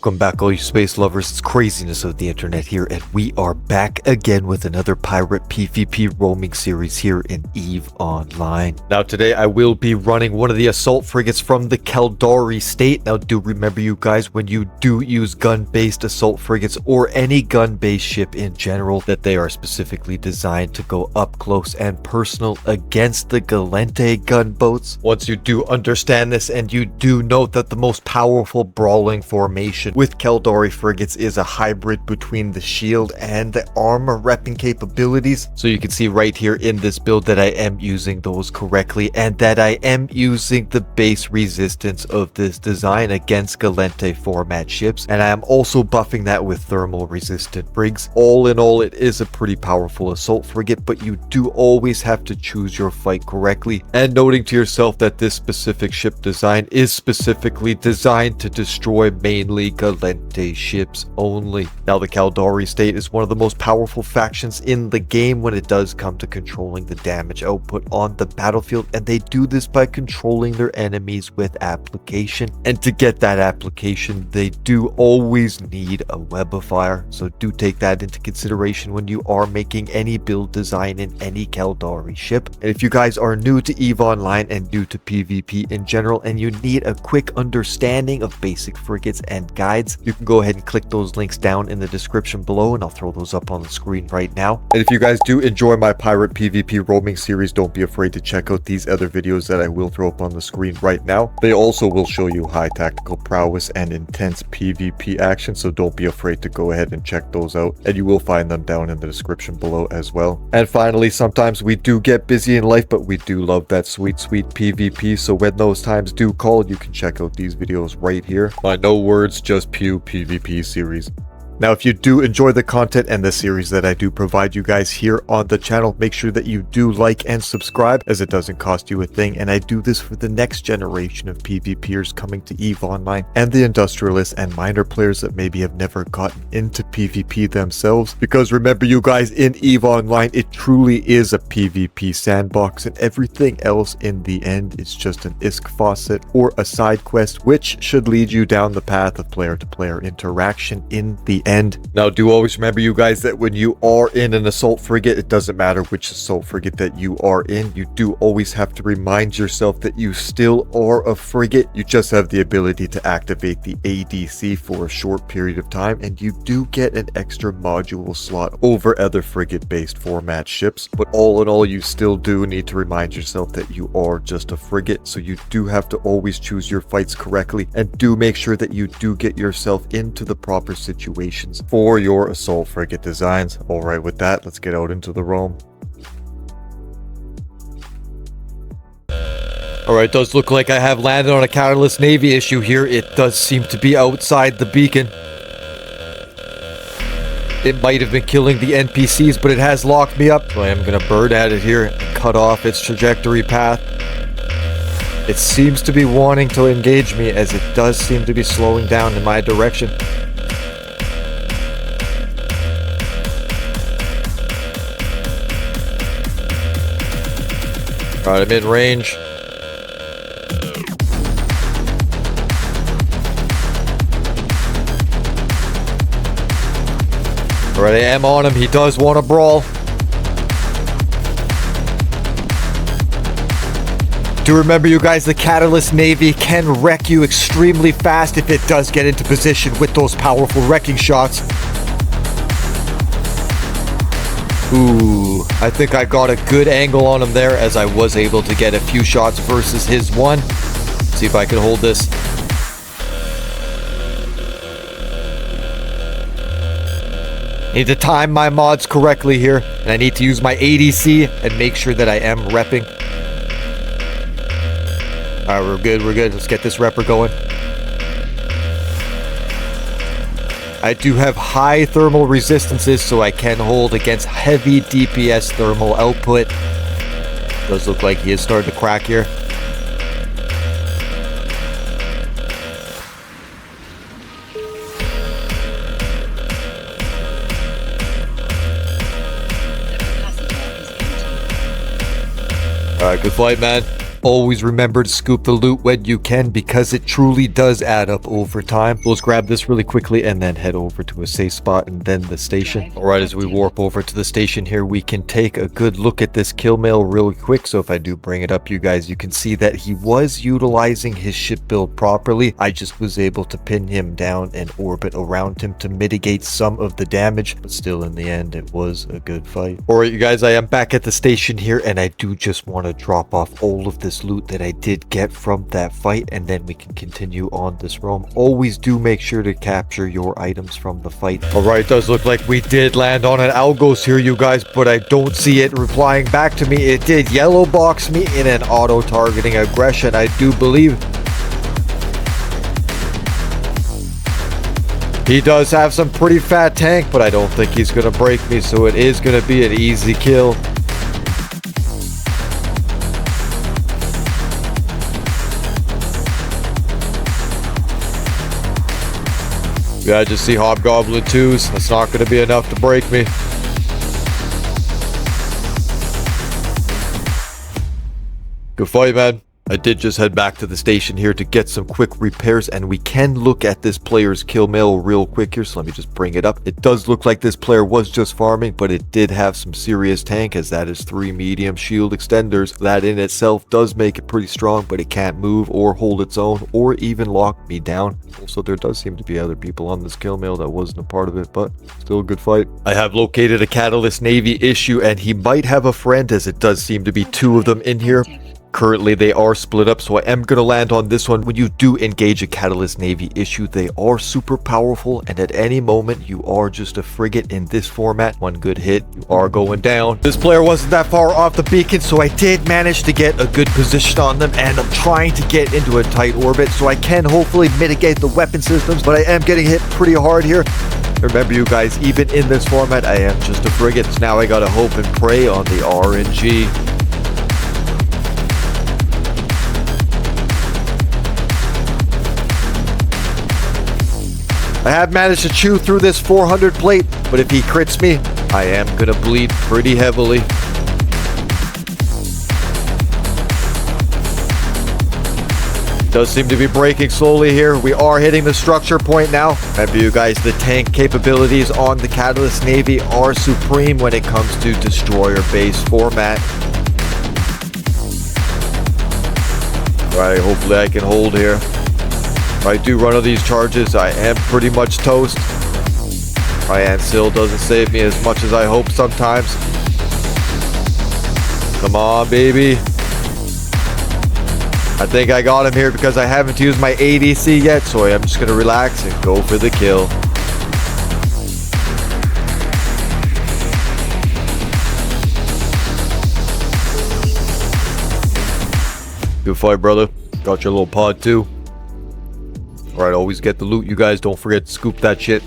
Welcome back, all you space lovers. It's craziness of the internet here, and we are back again with another pirate PvP roaming series here in EVE Online. Now today I will be running one of the assault frigates from the Caldari State. Now do remember, you guys, when you do use gun-based assault frigates or any gun-based ship in general, that they are specifically designed to go up close and personal against the Gallente gunboats. Once you do understand this, and you do note that the most powerful brawling formation with Caldari frigates is a hybrid between the shield and the armor repping capabilities. So you can see right here in this build that I am using those correctly, and that I am using the base resistance of this design against Gallente format ships, and I am also buffing that with thermal resistant brigs. All in all, it is a pretty powerful assault frigate, but you do always have to choose your fight correctly, and noting to yourself that this specific ship design is specifically designed to destroy mainly Gallente ships only. Now the Caldari State is one of the most powerful factions in the game when it does come to controlling the damage output on the battlefield, and they do this by controlling their enemies with application. And to get that application, they do always need a web of fire, so do take that into consideration when you are making any build design in any Caldari ship. And if you guys are new to EVE Online and new to PvP in general, and you need a quick understanding of basic frigates and guides, you can go ahead and click those links down in the description below, and I'll throw those up on the screen right now. And if you guys do enjoy my pirate PvP roaming series, don't be afraid to check out these other videos that I will throw up on the screen right now. They also will show you high tactical prowess and intense PvP action, so don't be afraid to go ahead and check those out, and you will find them down in the description below as well. And finally, sometimes we do get busy in life, but we do love that sweet PvP, so when those times do call, you can check out these videos right here. My no words, just pew PvP series. Now, if you do enjoy the content and the series that I do provide you guys here on the channel, make sure that you do like and subscribe, as it doesn't cost you a thing, and I do this for the next generation of PvPers coming to EVE Online, and the industrialists and minor players that maybe have never gotten into PvP themselves. Because remember, you guys, in EVE Online, it truly is a PvP sandbox, and everything else in the end is just an ISK faucet or a side quest, which should lead you down the path of player-to-player interaction in the end. Now, do always remember, you guys, that when you are in an assault frigate, it doesn't matter which assault frigate that you are in, you do always have to remind yourself that you still are a frigate. You just have the ability to activate the ADC for a short period of time, and you do get an extra module slot over other frigate-based format ships. But all in all, you still do need to remind yourself that you are just a frigate, so you do have to always choose your fights correctly, and do make sure that you do get yourself into the proper situation for your assault frigate designs. Alright, with that, let's get out into the roam. Alright, does look like I have landed on a Catalyst Navy issue here. It does seem to be outside the beacon. It might have been killing the NPCs, but it has locked me up. So I am going to bird at it here and cut off its trajectory path. It seems to be wanting to engage me, as it does seem to be slowing down in my direction. Alright, I'm in range. Alright, I am on him. He does want to brawl. Do remember, you guys, the Catalyst Navy can wreck you extremely fast if it does get into position with those powerful wrecking shots. Ooh, I think I got a good angle on him there, as I was able to get a few shots versus his one. See if I can hold this. Need to time my mods correctly here, and I need to use my ADC and make sure that I am repping. Alright, we're good, Let's get this repper going. I do have high thermal resistances, so I can hold against heavy DPS thermal output. Does look like he is starting to crack here. Alright, good fight, man. Always remember to scoop the loot when you can because it truly does add up over time. Let's grab this really quickly and then head over to a safe spot and then the station. Alright, as we warp over to the station here, we can take a good look at this kill mail really quick. So if I do bring it up, you guys, you can see that he was utilizing his ship build properly. I just was able to pin him down and orbit around him to mitigate some of the damage, but still in the end it was a good fight. Alright you guys, I am back at the station here and I do just want to drop off all of this loot that I did get from that fight and then we can continue on this roam. Always do make sure to capture your items from the fight. Alright, it does look like we did land on an algos here you guys, but I don't see it replying back to me. It did yellow box me in an auto targeting aggression, I do believe. He does have some pretty fat tank, but I don't think he's going to break me, so it is going to be an easy kill. Yeah, I just see Hobgoblin 2s. That's not going to be enough to break me. Good fight, man. I did just head back to the station here to get some quick repairs, and we can look at this player's kill mail real quick here, so let me just bring it up. It does look like this player was just farming, but it did have some serious tank, as that is 3 medium shield extenders. That in itself does make it pretty strong, but it can't move or hold its own or even lock me down. Also, there does seem to be other people on this kill mail that wasn't a part of it, but still a good fight. I have located a Catalyst Navy issue, and he might have a friend, as it does seem to be 2 of them in here. Currently, they are split up, so I am going to land on this one. When you do engage a Catalyst Navy issue, they are super powerful, and at any moment, you are just a frigate in this format. One good hit, you are going down. This player wasn't that far off the beacon, so I did manage to get a good position on them, and I'm trying to get into a tight orbit, so I can hopefully mitigate the weapon systems, but I am getting hit pretty hard here. Remember, you guys, even in this format, I am just a frigate. So now I gotta hope and pray on the RNG. I have managed to chew through this 400 plate, but if he crits me, I am gonna bleed pretty heavily. Does seem to be breaking slowly here. We are hitting the structure point now. Remember, you guys, the tank capabilities on the Catalyst Navy are supreme when it comes to destroyer-based format. Alright, hopefully I can hold here. If I do run of these charges, I am pretty much toast. My Ansil doesn't save me as much as I hope sometimes. Come on, baby. I think I got him here because I haven't used my ADC yet, so I am just going to relax and go for the kill. Good fight, brother. Got your little pod too. Alright, always get the loot, you guys. Don't forget to scoop that shit.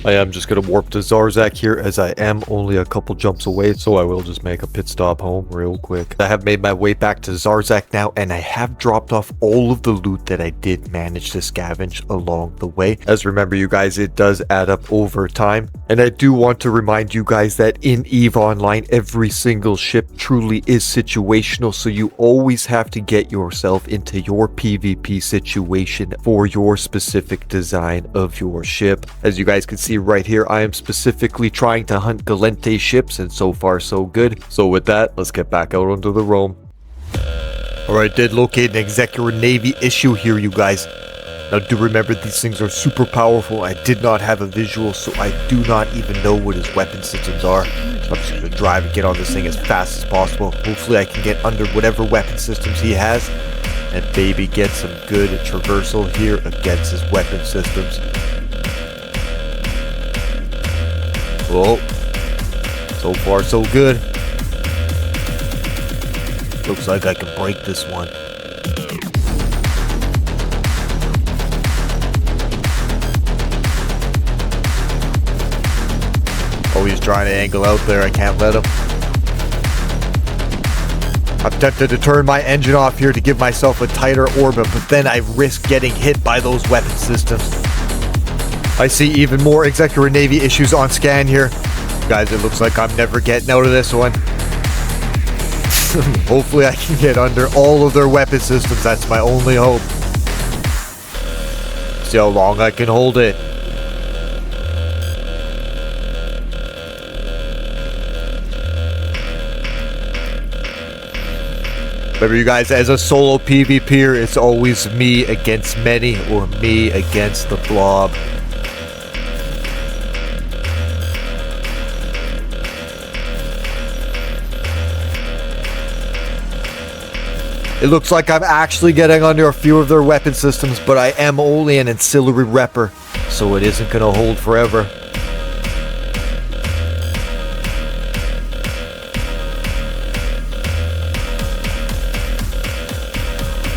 I am just going to warp to Zarzak here, as I am only a couple jumps away, so I will just make a pit stop home real quick. I have made my way back to Zarzak now, and I have dropped off all of the loot that I did manage to scavenge along the way. As remember, you guys, it does add up over time. And I do want to remind you guys that in EVE Online, every single ship truly is situational, so you always have to get yourself into your PvP situation for your specific design of your ship. As you guys can see right here, I am specifically trying to hunt Gallente ships, and so far so good. So with that, let's get back out onto the roam. Alright, did locate an Executor Navy issue here, you guys. Now do remember, these things are super powerful. I did not have a visual, so I do not even know what his weapon systems are. So I'm just going to drive and get on this thing as fast as possible. Hopefully I can get under whatever weapon systems he has, and maybe get some good traversal here against his weapon systems. Well, so far so good. Looks like I can break this one. Oh, he's trying to angle out there. I can't let him. I'm tempted to turn my engine off here to give myself a tighter orbit, but then I risk getting hit by those weapon systems. I see even more Executor Navy issues on scan here. Guys, it looks like I'm never getting out of this one. Hopefully I can get under all of their weapon systems. That's my only hope. See how long I can hold it. Remember, you guys, as a solo PvPer, it's always me against many or me against the blob. It looks like I'm actually getting under a few of their weapon systems, but I am only an ancillary repper, so it isn't going to hold forever.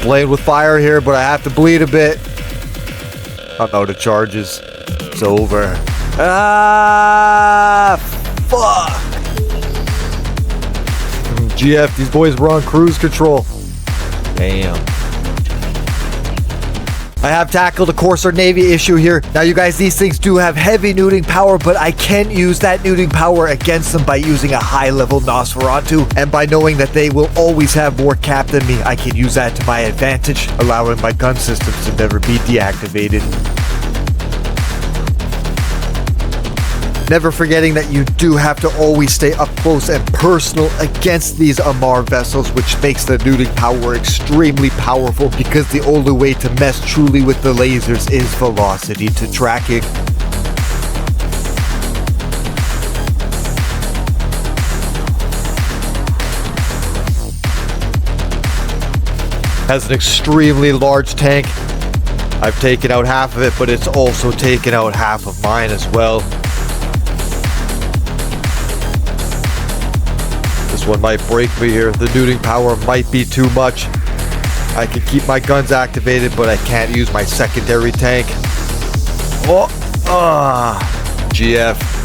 Playing with fire here, but I have to bleed a bit. I'm out of charges. It's over. Ah, fuck. GF, these boys were on cruise control. Damn. I have tackled a Corsair Navy issue here. Now, you guys, these things do have heavy neuting power, but I can use that neuting power against them by using a high-level Nosferatu. And by knowing that they will always have more cap than me, I can use that to my advantage, allowing my gun systems to never be deactivated. Never forgetting that you do have to always stay up close and personal against these Amar vessels, which makes the neuting power extremely powerful, because the only way to mess truly with the lasers is velocity to tracking. Has an extremely large tank. I've taken out half of it, but it's also taken out half of mine as well. This one might break me here. The neuting power might be too much. I can keep my guns activated, but I can't use my secondary tank. GF.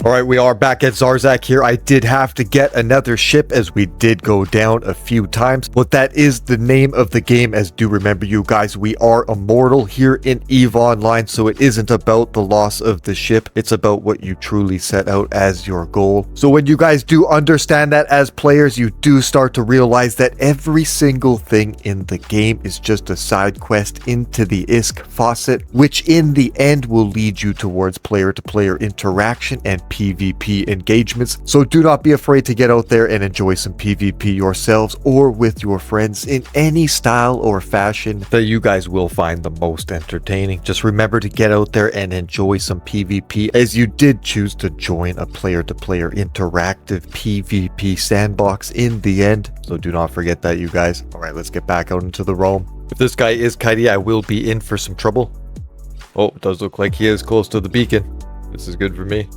Alright, we are back at Zarzak here. I did have to get another ship as we did go down a few times, but that is the name of the game, as do remember, you guys, we are immortal here in EVE Online, so it isn't about the loss of the ship, it's about what you truly set out as your goal. So when you guys do understand that as players, you do start to realize that every single thing in the game is just a side quest into the ISK faucet, which in the end will lead you towards player-to-player interaction and PvP engagements. So do not be afraid to get out there and enjoy some PvP yourselves or with your friends in any style or fashion that you guys will find the most entertaining. Just remember to get out there and enjoy some PvP, as you did choose to join a player-to-player interactive PvP sandbox in the end. So do not forget that, you guys. All right, let's get back out into the roam. If this guy is kitey, I will be in for some trouble. Oh, it does look like he is close to the beacon. This is good for me.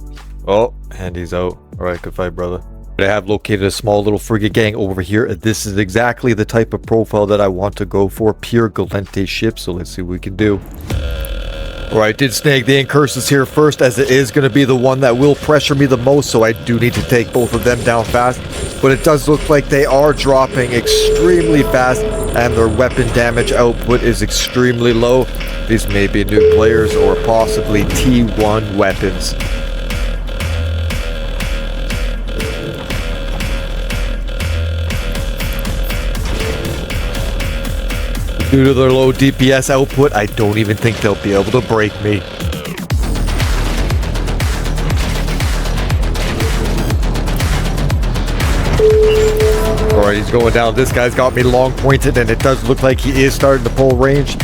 Oh, and he's out. All right, good fight, brother. I have located a small little frigate gang over here. This is exactly the type of profile that I want to go for. Pure Gallente ship, so let's see what we can do. Alright, did snag the incursions here first, as it is going to be the one that will pressure me the most, so I do need to take both of them down fast. But it does look like they are dropping extremely fast, and their weapon damage output is extremely low. These may be new players or possibly T1 weapons. Due to their low DPS output, I don't even think they'll be able to break me. Alright, he's going down. This guy's got me long pointed, and it does look like he is starting to pull range.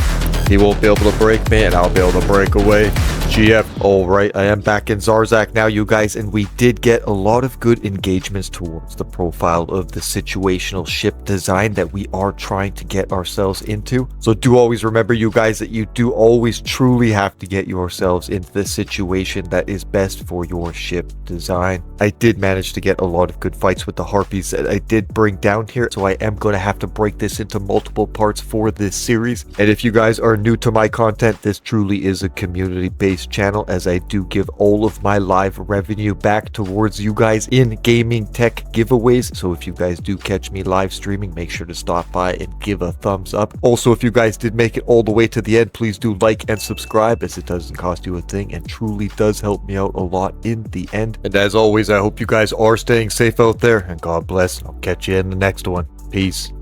He won't be able to break me, and I'll be able to break away. GF. Alright, I am back in Zarzak now, you guys, and we did get a lot of good engagements towards the profile of the situational ship design that we are trying to get ourselves into. So do always remember, you guys, that you do always truly have to get yourselves into the situation that is best for your ship design. I did manage to get a lot of good fights with the Harpies that I did bring down here, so I am going to have to break this into multiple parts for this series. And if you guys are new to my content, this truly is a community-based based channel, as I do give all of my live revenue back towards you guys in gaming tech giveaways. So if you guys do catch me live streaming, make sure to stop by and give a thumbs up. Also, if you guys did make it all the way to the end, please do like and subscribe, as it doesn't cost you a thing and truly does help me out a lot in the end. And as always, I hope you guys are staying safe out there, and God bless. I'll catch you in the next one. Peace.